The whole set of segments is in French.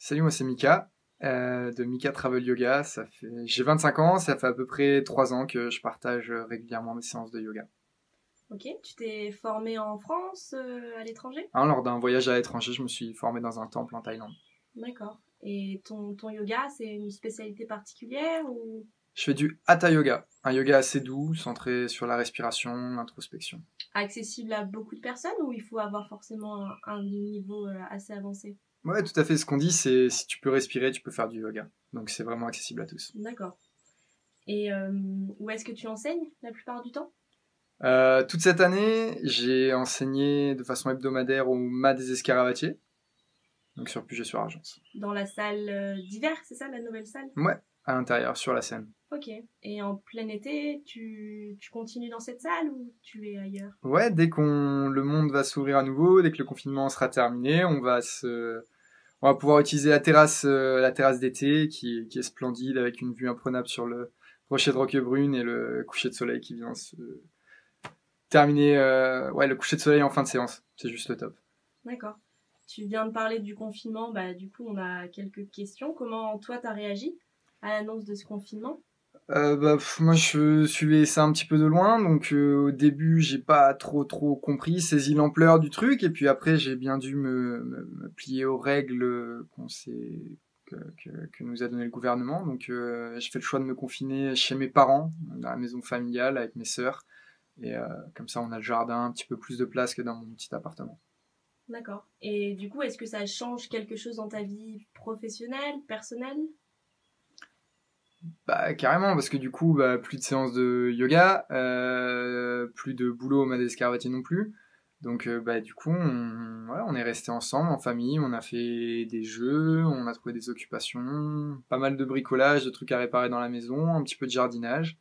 Salut, moi c'est Mika, de Mika Travel Yoga. J'ai 25 ans, ça fait à peu près 3 ans que je partage régulièrement mes séances de yoga. Ok, tu t'es formé en France, à l'étranger? Lors d'un voyage à l'étranger, je me suis formé dans un temple en Thaïlande. D'accord. Et ton yoga, c'est une spécialité particulière ou Je fais du Hatha Yoga, un yoga assez doux, centré sur la respiration, l'introspection. accessible à beaucoup de personnes ou il faut avoir forcément un niveau assez avancé? Ouais, tout à fait, ce qu'on dit, c'est si tu peux respirer, tu peux faire du yoga. Donc c'est vraiment accessible à tous. D'accord. Et où est-ce que tu enseignes la plupart du temps? Toute cette année, j'ai enseigné de façon hebdomadaire au Mas des Escaravatiers, donc sur Puget-sur-Argence. Dans la salle d'hiver, c'est ça, la nouvelle salle? Ouais, à l'intérieur, sur la scène. Ok. Et en plein été, tu continues dans cette salle ou tu es ailleurs? Ouais, le monde va s'ouvrir à nouveau, dès que le confinement sera terminé, on va pouvoir utiliser la terrasse d'été qui est splendide avec une vue imprenable sur le rocher de Roquebrune et le coucher de soleil qui vient se terminer, ouais, le coucher de soleil en fin de séance. C'est juste le top. D'accord. Tu viens de parler du confinement, bah du coup on a quelques questions. Comment toi t'as réagi à l'annonce de ce confinement? Moi je suivais ça un petit peu de loin, donc au début j'ai pas trop compris, saisi l'ampleur du truc, et puis après j'ai bien dû me plier aux règles que nous a donné le gouvernement. Donc j'ai fait le choix de me confiner chez mes parents, dans la maison familiale avec mes sœurs, et comme ça on a le jardin, un petit peu plus de place que dans mon petit appartement. D'accord. Et du coup, est-ce que ça change quelque chose dans ta vie professionnelle, personnelle? Bah carrément, parce que du coup plus de séances de yoga, plus de boulot au Madescarvati non plus. Donc du coup voilà, on est resté ensemble en famille, on a fait des jeux, on a trouvé des occupations, pas mal de bricolage, de trucs à réparer dans la maison, un petit peu de jardinage,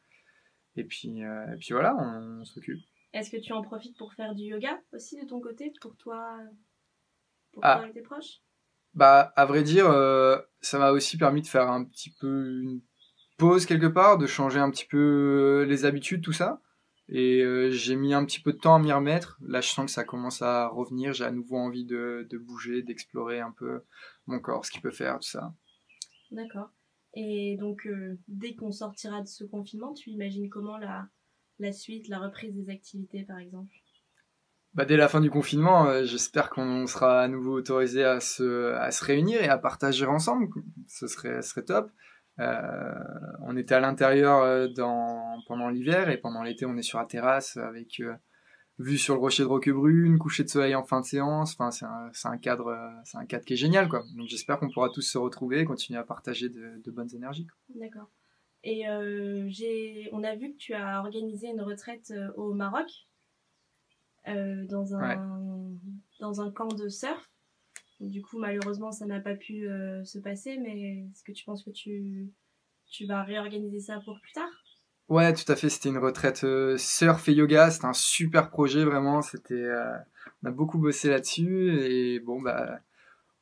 et puis voilà, on s'occupe. Est-ce que tu en profites pour faire du yoga aussi de ton côté, pour toi Ah, et tes proches? bah à vrai dire, ça m'a aussi permis de faire un petit peu une pause quelque part, de changer un petit peu les habitudes, tout ça. Et j'ai mis un petit peu de temps à m'y remettre. Là, je sens que ça commence à revenir. J'ai à nouveau envie de bouger, d'explorer un peu mon corps, ce qu'il peut faire, tout ça. D'accord. Et donc, dès qu'on sortira de ce confinement, tu imagines comment la suite, la reprise des activités, par exemple? Bah, dès la fin du confinement, j'espère qu'on sera à nouveau autorisé à se réunir et à partager ensemble. Ce serait top. On était à l'intérieur pendant l'hiver et pendant l'été, on est sur la terrasse avec vue sur le rocher de Roquebrune, coucher de soleil en fin de séance. Enfin, c'est un cadre qui est génial, quoi. Donc j'espère qu'on pourra tous se retrouver et continuer à partager de bonnes énergies. D'accord. Et on a vu que tu as organisé une retraite au Maroc, euh, dans Ouais. un, dans un camp de surf. Du coup, malheureusement, ça n'a pas pu se passer, mais est-ce que tu penses que tu vas réorganiser ça pour plus tard? Ouais, tout à fait. C'était une retraite surf et yoga. C'était un super projet, vraiment. On a beaucoup bossé là-dessus et bon, bah,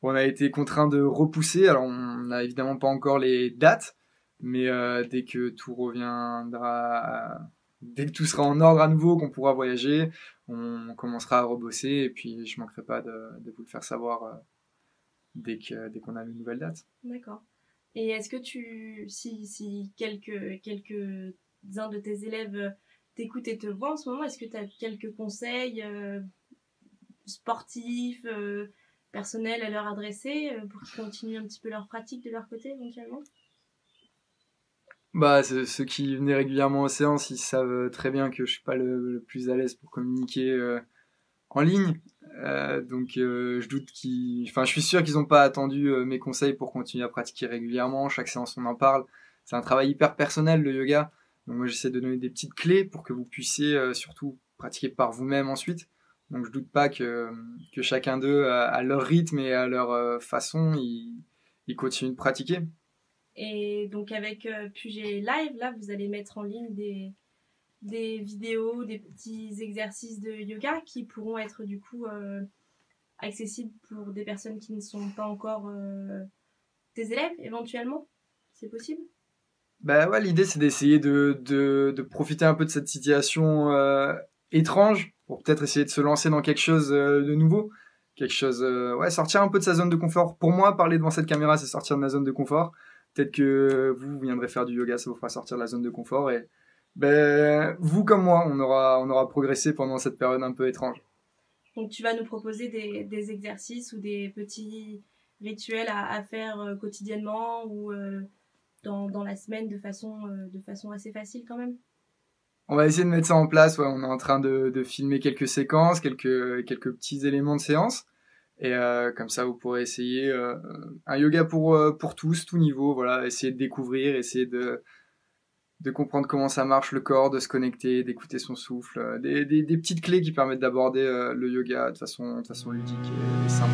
on a été contraint de repousser. Alors, on n'a évidemment pas encore les dates, mais dès que tout reviendra, dès que tout sera en ordre à nouveau, qu'on pourra voyager, on commencera à rebosser et puis je manquerai pas de vous le faire savoir dès qu'on a une nouvelle date. D'accord. Et est-ce que si quelques-uns de tes élèves t'écoutent et te voient en ce moment, est-ce que tu as quelques conseils sportifs, personnels à leur adresser pour qu'ils continuent un petit peu leur pratique de leur côté éventuellement? Bah, ceux qui venaient régulièrement aux séances, ils savent très bien que je suis pas le plus à l'aise pour communiquer en ligne. Je doute enfin, je suis sûr qu'ils n'ont pas attendu mes conseils pour continuer à pratiquer régulièrement. Chaque séance, on en parle. C'est un travail hyper personnel, le yoga. Donc moi, j'essaie de donner des petites clés pour que vous puissiez surtout pratiquer par vous-même ensuite. Donc je doute pas que chacun d'eux, à leur rythme et à leur façon, ils continuent de pratiquer. Et donc avec Puget Live, là, vous allez mettre en ligne des vidéos, des petits exercices de yoga qui pourront être du coup accessibles pour des personnes qui ne sont pas encore tes élèves éventuellement. C'est possible? Bah ouais, l'idée c'est d'essayer de profiter un peu de cette situation étrange pour peut-être essayer de se lancer dans quelque chose de nouveau. quelque chose, ouais, sortir un peu de sa zone de confort. Pour moi, parler devant cette caméra, c'est sortir de ma zone de confort. Peut-être que vous viendrez faire du yoga, ça vous fera sortir de la zone de confort. Et ben, vous comme moi, on aura progressé pendant cette période un peu étrange. Donc tu vas nous proposer des exercices ou des petits rituels à faire quotidiennement ou dans la semaine de façon assez facile quand même. On va essayer de mettre ça en place. Ouais, on est en train de filmer quelques séquences, quelques petits éléments de séance. Et comme ça, vous pourrez essayer un yoga pour tous, tout niveau. Voilà, essayer de découvrir, essayer de comprendre comment ça marche le corps, de se connecter, d'écouter son souffle. Des petites clés qui permettent d'aborder le yoga de façon ludique et simple.